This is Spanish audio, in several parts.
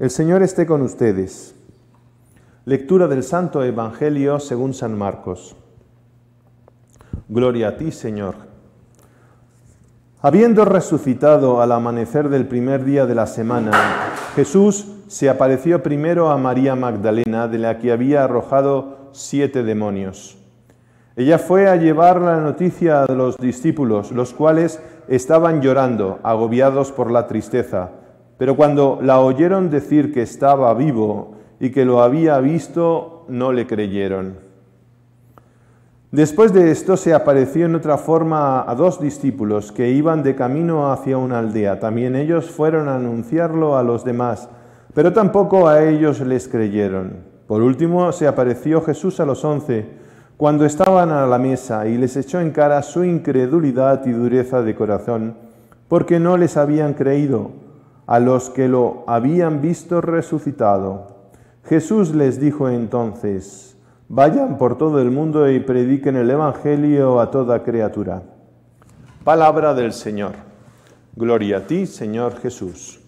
El Señor esté con ustedes. Lectura del Santo Evangelio según San Marcos. Gloria a ti, Señor. Habiendo resucitado al amanecer del primer día de la semana, Jesús se apareció primero a María Magdalena, de la que había arrojado 7 demonios. Ella fue a llevar la noticia a los discípulos, los cuales estaban llorando, agobiados por la tristeza. Pero cuando la oyeron decir que estaba vivo y que lo había visto, no le creyeron. Después de esto se apareció en otra forma a 2 discípulos que iban de camino hacia una aldea. También ellos fueron a anunciarlo a los demás, pero tampoco a ellos les creyeron. Por último se apareció Jesús a los 11, cuando estaban a la mesa, y les echó en cara su incredulidad y dureza de corazón, porque no les habían creído a los que lo habían visto resucitado. Jesús les dijo entonces: vayan por todo el mundo y prediquen el Evangelio a toda criatura. Palabra del Señor. Gloria a ti, Señor Jesús.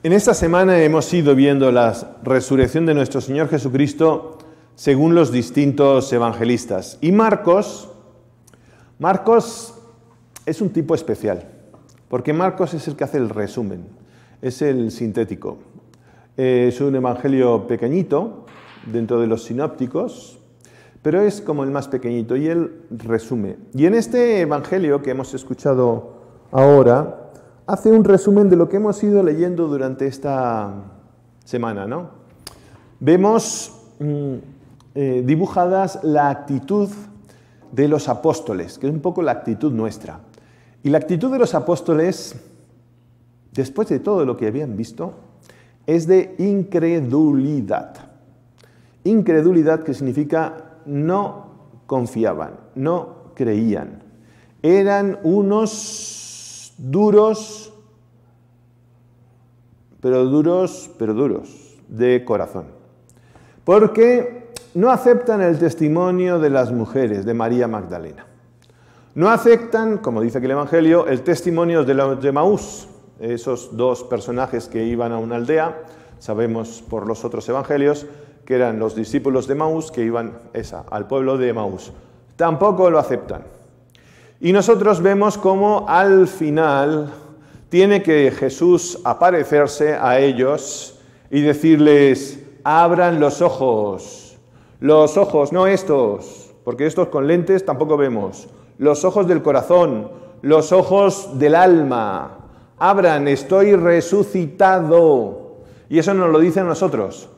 En esta semana hemos ido viendo la resurrección de nuestro Señor Jesucristo según los distintos evangelistas. Y Marcos es un tipo especial, porque Marcos es el que hace el resumen, es el sintético. Es un evangelio pequeñito dentro de los sinópticos, pero es como el más pequeñito y él resume. Y en este evangelio que hemos escuchado ahora, hace un resumen de lo que hemos ido leyendo durante esta semana, ¿no? Vemos dibujadas la actitud de los apóstoles, que es un poco la actitud nuestra. Y la actitud de los apóstoles, después de todo lo que habían visto, es de incredulidad. Incredulidad, que significa no confiaban, no creían. Eran unos duros de corazón. Porque no aceptan el testimonio de las mujeres, de María Magdalena. No aceptan, como dice aquí el Evangelio, el testimonio de los de Emaús, esos 2 personajes que iban a una aldea. Sabemos por los otros evangelios que eran los discípulos de Emaús que iban al pueblo de Emaús. Tampoco lo aceptan. Y nosotros vemos cómo al final tiene que Jesús aparecerse a ellos y decirles: abran los ojos, no estos, porque estos con lentes tampoco vemos. Los ojos del corazón, los ojos del alma. Abran, estoy resucitado. Y eso nos lo dice a nosotros.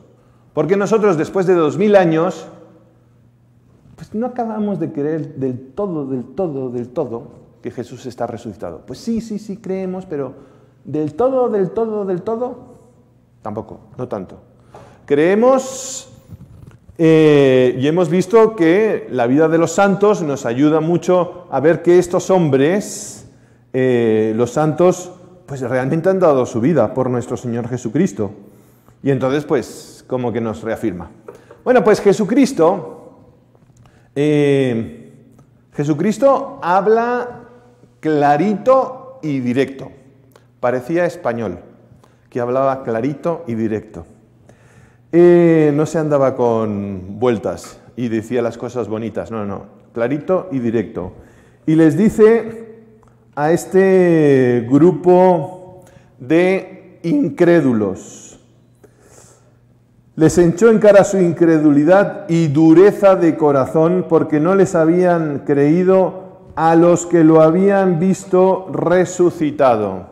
Porque nosotros, después de 2000 años, pues no acabamos de creer del todo que Jesús está resucitado. Pues sí creemos, pero del todo, tampoco, no tanto. Creemos y hemos visto que la vida de los santos nos ayuda mucho a ver que estos hombres, los santos, pues realmente han dado su vida por nuestro Señor Jesucristo. Y entonces, pues, como que nos reafirma. Bueno, pues Jesucristo habla clarito y directo. Parecía español, que hablaba clarito y directo. No se andaba con vueltas y decía las cosas bonitas, no, clarito y directo. Y les dice a este grupo de incrédulos, les echó en cara su incredulidad y dureza de corazón, porque no les habían creído a los que lo habían visto resucitado.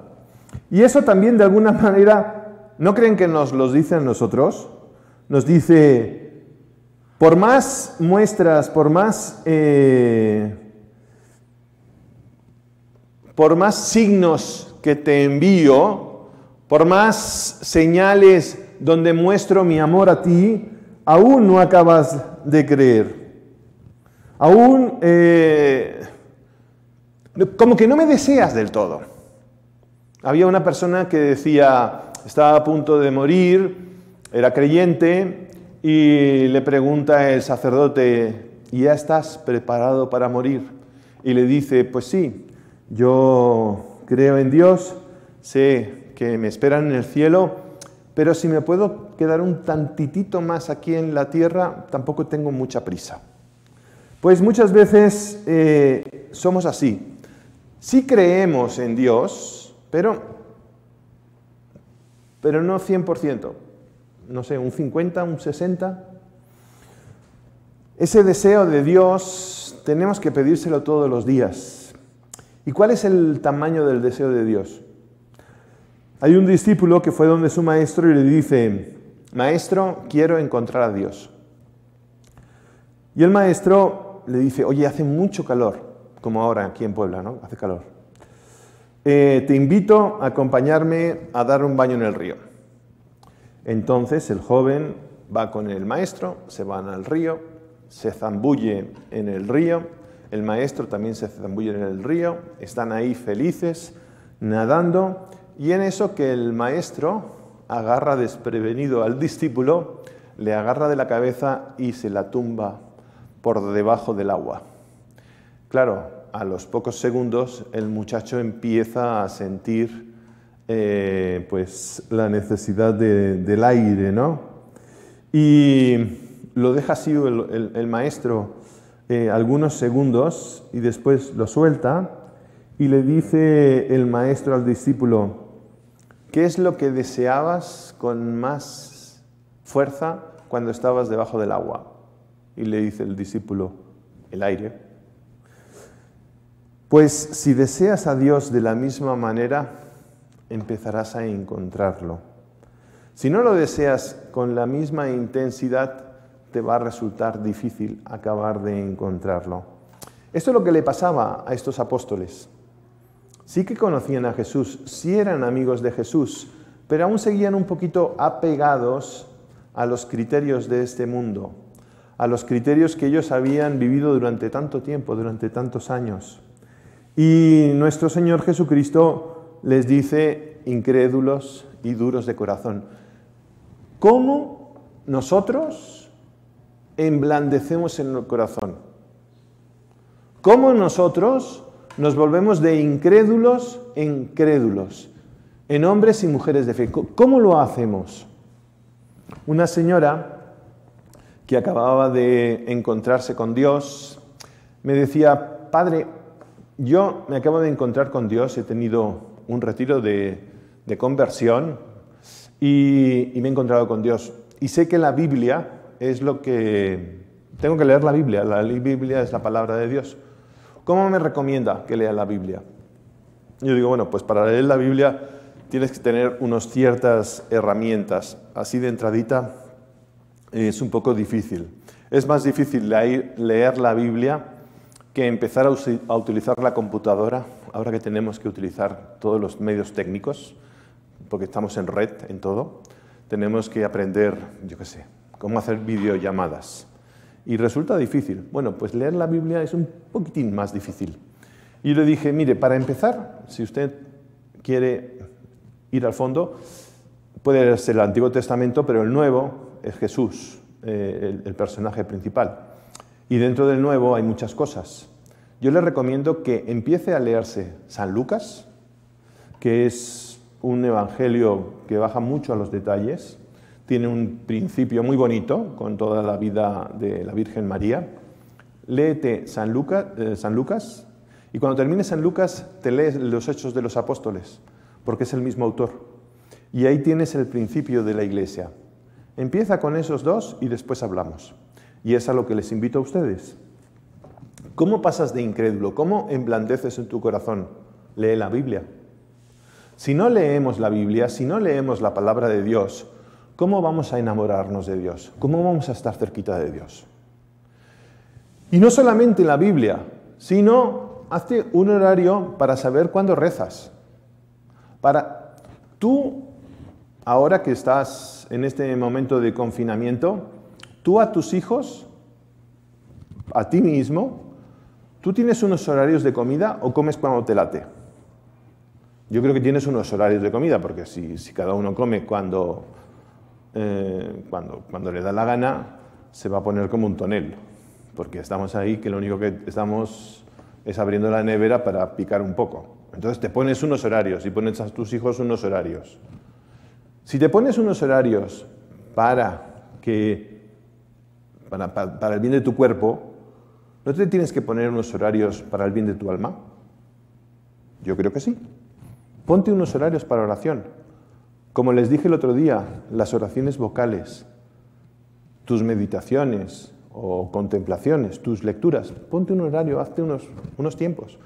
Y eso también, de alguna manera, ¿no creen que nos los dice a nosotros? Nos dice: por más muestras, por más signos que te envío, por más señales donde muestro mi amor a ti, aún no acabas de creer. Aún como que no me deseas del todo. Había una persona que decía, estaba a punto de morir, era creyente, y le pregunta el sacerdote: ¿y ya estás preparado para morir? Y le dice: pues sí, yo creo en Dios, sé que me esperan en el cielo, pero si me puedo quedar un tantitito más aquí en la tierra, tampoco tengo mucha prisa. Pues muchas veces somos así. Sí creemos en Dios, pero no 100%. No sé, un 50, un 60. Ese deseo de Dios tenemos que pedírselo todos los días. ¿Y cuál es el tamaño del deseo de Dios? Hay un discípulo que fue donde su maestro y le dice: Maestro, quiero encontrar a Dios. Y el maestro le dice: Oye, hace mucho calor, como ahora aquí en Puebla, ¿no? Hace calor. Te invito a acompañarme a dar un baño en el río. Entonces el joven va con el maestro, se van al río, se zambulle en el río, el maestro también se zambulle en el río, están ahí felices, nadando, y en eso que el maestro agarra desprevenido al discípulo, le agarra de la cabeza y se la tumba por debajo del agua. Claro, a los pocos segundos el muchacho empieza a sentir pues la necesidad del aire, ¿no? Y lo deja así el maestro algunos segundos y después lo suelta y le dice el maestro al discípulo: ¿qué es lo que deseabas con más fuerza cuando estabas debajo del agua? Y le dice el discípulo: el aire. Pues si deseas a Dios de la misma manera, empezarás a encontrarlo. Si no lo deseas con la misma intensidad, te va a resultar difícil acabar de encontrarlo. Esto es lo que le pasaba a estos apóstoles. Sí que conocían a Jesús, sí eran amigos de Jesús, pero aún seguían un poquito apegados a los criterios de este mundo, a los criterios que ellos habían vivido durante tanto tiempo, durante tantos años. Y nuestro Señor Jesucristo les dice: incrédulos y duros de corazón. ¿Cómo nosotros emblandecemos en el corazón? ¿Cómo nosotros nos volvemos de incrédulos en crédulos, en hombres y mujeres de fe? ¿Cómo lo hacemos? Una señora que acababa de encontrarse con Dios me decía: Padre, yo me acabo de encontrar con Dios, he tenido un retiro de conversión y me he encontrado con Dios. Y sé que la Biblia es lo que... Tengo que leer la Biblia es la palabra de Dios. ¿Cómo me recomienda que lea la Biblia? Yo digo, bueno, pues para leer la Biblia tienes que tener unas ciertas herramientas. Así de entradita es un poco difícil. Es más difícil leer la Biblia que empezar a utilizar la computadora, ahora que tenemos que utilizar todos los medios técnicos, porque estamos en red, en todo. Tenemos que aprender, yo qué sé, cómo hacer videollamadas. Y resulta difícil. Bueno, pues leer la Biblia es un poquitín más difícil. Y le dije: mire, para empezar, si usted quiere ir al fondo, puede leerse el Antiguo Testamento, pero el Nuevo es Jesús, el personaje principal. Y dentro del Nuevo hay muchas cosas. Yo le recomiendo que empiece a leerse San Lucas, que es un evangelio que baja mucho a los detalles, tiene un principio muy bonito con toda la vida de la Virgen María. Léete San Lucas y cuando termines San Lucas te lees los Hechos de los Apóstoles, porque es el mismo autor. Y ahí tienes el principio de la Iglesia. Empieza con esos dos y después hablamos. Y es a lo que les invito a ustedes. ¿Cómo pasas de incrédulo? ¿Cómo emblandeces en tu corazón? Lee la Biblia. Si no leemos la Biblia, si no leemos la palabra de Dios, ¿cómo vamos a enamorarnos de Dios? ¿Cómo vamos a estar cerquita de Dios? Y no solamente la Biblia, sino hazte un horario para saber cuándo rezas. Para tú, ahora que estás en este momento de confinamiento, tú a tus hijos, a ti mismo, ¿tú tienes unos horarios de comida o comes cuando te late? Yo creo que tienes unos horarios de comida, porque si cada uno come cuando le da la gana, se va a poner como un tonel, porque estamos ahí que lo único que estamos es abriendo la nevera para picar un poco. Entonces te pones unos horarios y pones a tus hijos unos horarios. Si te pones unos horarios para el bien de tu cuerpo, ¿no te tienes que poner unos horarios para el bien de tu alma? Yo creo que sí. Ponte unos horarios para oración. Como les dije el otro día, las oraciones vocales, tus meditaciones o contemplaciones, tus lecturas, ponte un horario, hazte unos tiempos.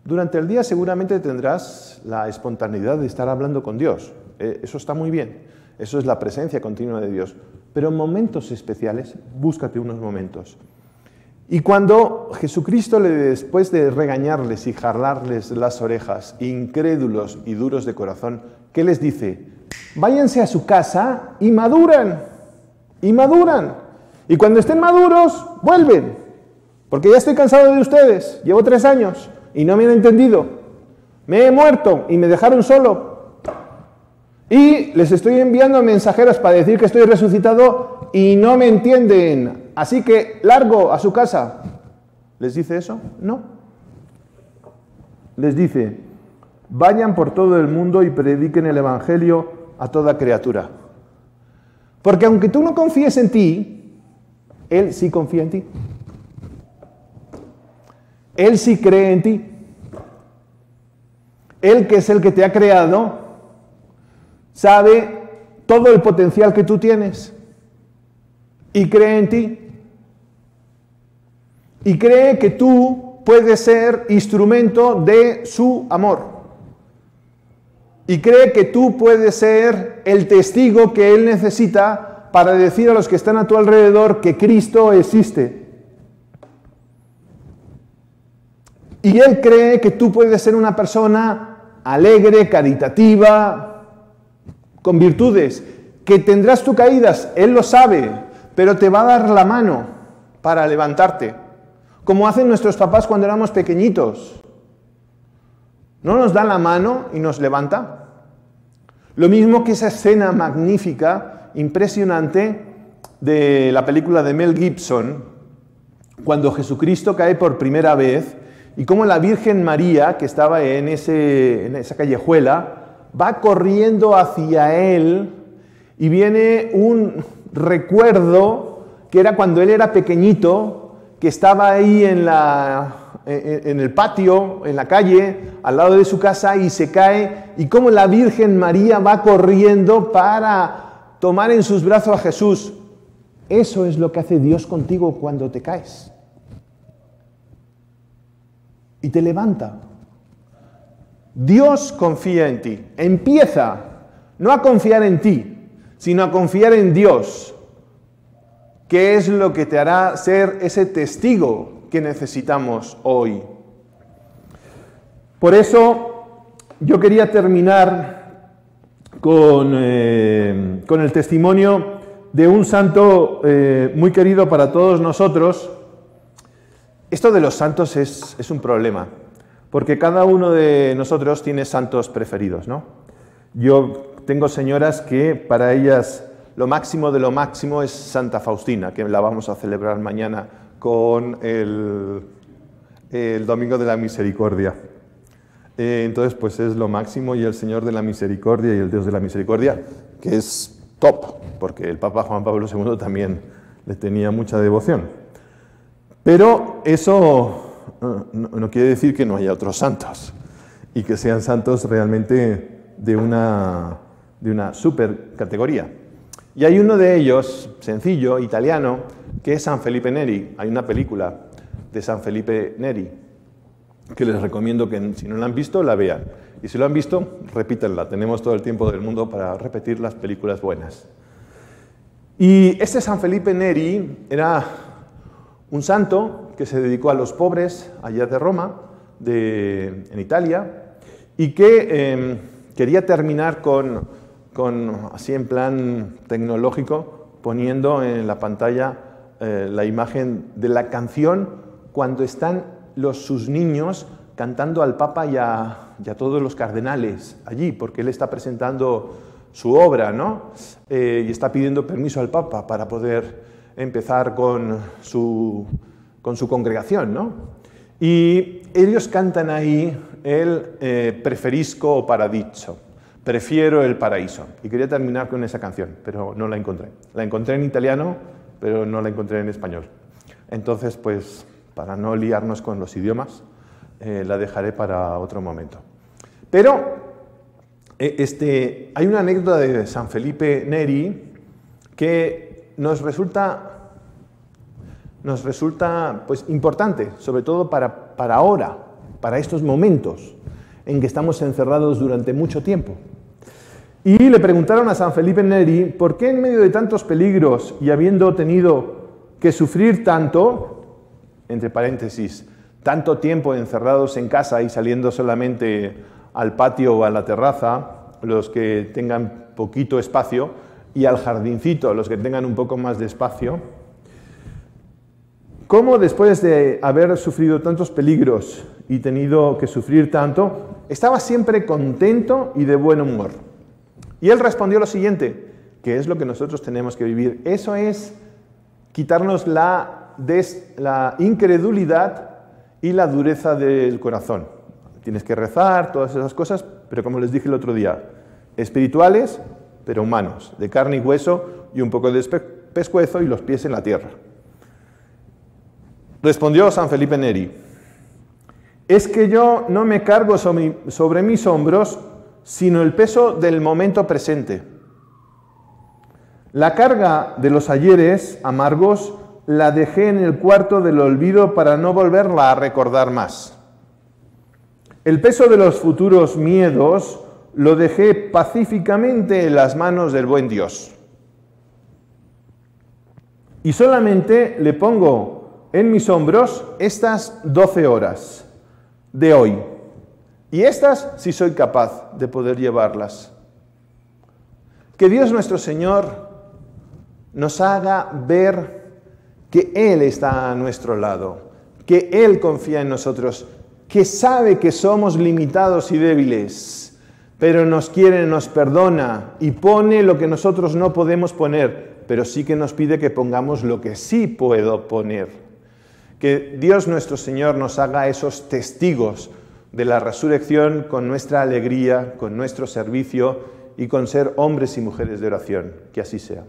Durante el día seguramente tendrás la espontaneidad de estar hablando con Dios. Eso está muy bien. Eso es la presencia continua de Dios. Pero en momentos especiales, búscate unos momentos. Y cuando Jesucristo, después de regañarles y jalarles las orejas, incrédulos y duros de corazón, ¿qué les dice? Váyanse a su casa y maduran. Y maduran. Y cuando estén maduros, vuelven. Porque ya estoy cansado de ustedes. Llevo 3 años y no me han entendido. Me he muerto y me dejaron solo. Y les estoy enviando mensajeros para decir que estoy resucitado y no me entienden. Así que largo a su casa. ¿Les dice eso? No. Les dice, vayan por todo el mundo y prediquen el Evangelio a toda criatura. Porque aunque tú no confíes en ti, Él sí confía en ti. Él sí cree en ti. Él, que es el que te ha creado, sabe todo el potencial que tú tienes y cree en ti. Y cree que tú puedes ser instrumento de su amor. Y cree que tú puedes ser el testigo que Él necesita para decir a los que están a tu alrededor que Cristo existe. Y Él cree que tú puedes ser una persona alegre, caritativa, con virtudes, que tendrás tus caídas, Él lo sabe, pero te va a dar la mano para levantarte, como hacen nuestros papás cuando éramos pequeñitos. ¿No nos da la mano y nos levanta? Lo mismo que esa escena magnífica, impresionante, de la película de Mel Gibson, cuando Jesucristo cae por primera vez, y cómo la Virgen María, que estaba en esa callejuela, va corriendo hacia Él, y viene un recuerdo que era cuando Él era pequeñito, que estaba ahí en el patio, en la calle, al lado de su casa, y se cae, y cómo la Virgen María va corriendo para tomar en sus brazos a Jesús. Eso es lo que hace Dios contigo cuando te caes. Y te levanta. Dios confía en ti. Empieza no a confiar en ti, sino a confiar en Dios, que es lo que te hará ser ese testigo que necesitamos hoy. Por eso yo quería terminar con el testimonio de un santo muy querido para todos nosotros. Esto de los santos es un problema, porque cada uno de nosotros tiene santos preferidos, ¿no? Yo tengo señoras que para ellas lo máximo de lo máximo es Santa Faustina, que la vamos a celebrar mañana con el Domingo de la Misericordia. Entonces, pues es lo máximo, y el Señor de la Misericordia y el Dios de la Misericordia, que es top, porque el Papa Juan Pablo II también le tenía mucha devoción. Pero eso no quiere decir que no haya otros santos, y que sean santos realmente de una super categoría. Y hay uno de ellos, sencillo, italiano, que es San Felipe Neri. Hay una película de San Felipe Neri que les recomiendo que, si no la han visto, la vean. Y si lo han visto, repítanla. Tenemos todo el tiempo del mundo para repetir las películas buenas. Y este San Felipe Neri era un santo que se dedicó a los pobres allá de Roma, en Italia, y que quería terminar así en plan tecnológico, poniendo en la pantalla la imagen de la canción cuando están sus niños cantando al Papa y a todos los cardenales allí, porque él está presentando su obra, ¿no? Y está pidiendo permiso al Papa para poder empezar con su congregación, ¿no? Y ellos cantan ahí el preferisco o paradiso. Prefiero el paraíso. Y quería terminar con esa canción, pero no la encontré. La encontré en italiano, pero no la encontré en español. Entonces, pues, para no liarnos con los idiomas, la dejaré para otro momento. Pero hay una anécdota de San Felipe Neri que nos resulta pues, importante, sobre todo para ahora, para estos momentos en que estamos encerrados durante mucho tiempo. Y le preguntaron a San Felipe Neri por qué en medio de tantos peligros y habiendo tenido que sufrir tanto, entre paréntesis, tanto tiempo encerrados en casa y saliendo solamente al patio o a la terraza, los que tengan poquito espacio, y al jardincito, los que tengan un poco más de espacio, ¿cómo después de haber sufrido tantos peligros y tenido que sufrir tanto, estaba siempre contento y de buen humor? Y él respondió lo siguiente, que es lo que nosotros tenemos que vivir. Eso es quitarnos la incredulidad y la dureza del corazón. Tienes que rezar, todas esas cosas, pero como les dije el otro día, espirituales, pero humanos, de carne y hueso y un poco de pescuezo y los pies en la tierra. Respondió San Felipe Neri, es que yo no me cargo sobre mis hombros, sino el peso del momento presente. La carga de los ayeres amargos la dejé en el cuarto del olvido para no volverla a recordar más. El peso de los futuros miedos lo dejé pacíficamente en las manos del buen Dios. Y solamente le pongo en mis hombros estas 12 horas de hoy. Y estas sí soy capaz de poder llevarlas. Que Dios nuestro Señor nos haga ver que Él está a nuestro lado, que Él confía en nosotros, que sabe que somos limitados y débiles, pero nos quiere, nos perdona y pone lo que nosotros no podemos poner, pero sí que nos pide que pongamos lo que sí puedo poner. Que Dios nuestro Señor nos haga esos testigos de la resurrección con nuestra alegría, con nuestro servicio y con ser hombres y mujeres de oración. Que así sea.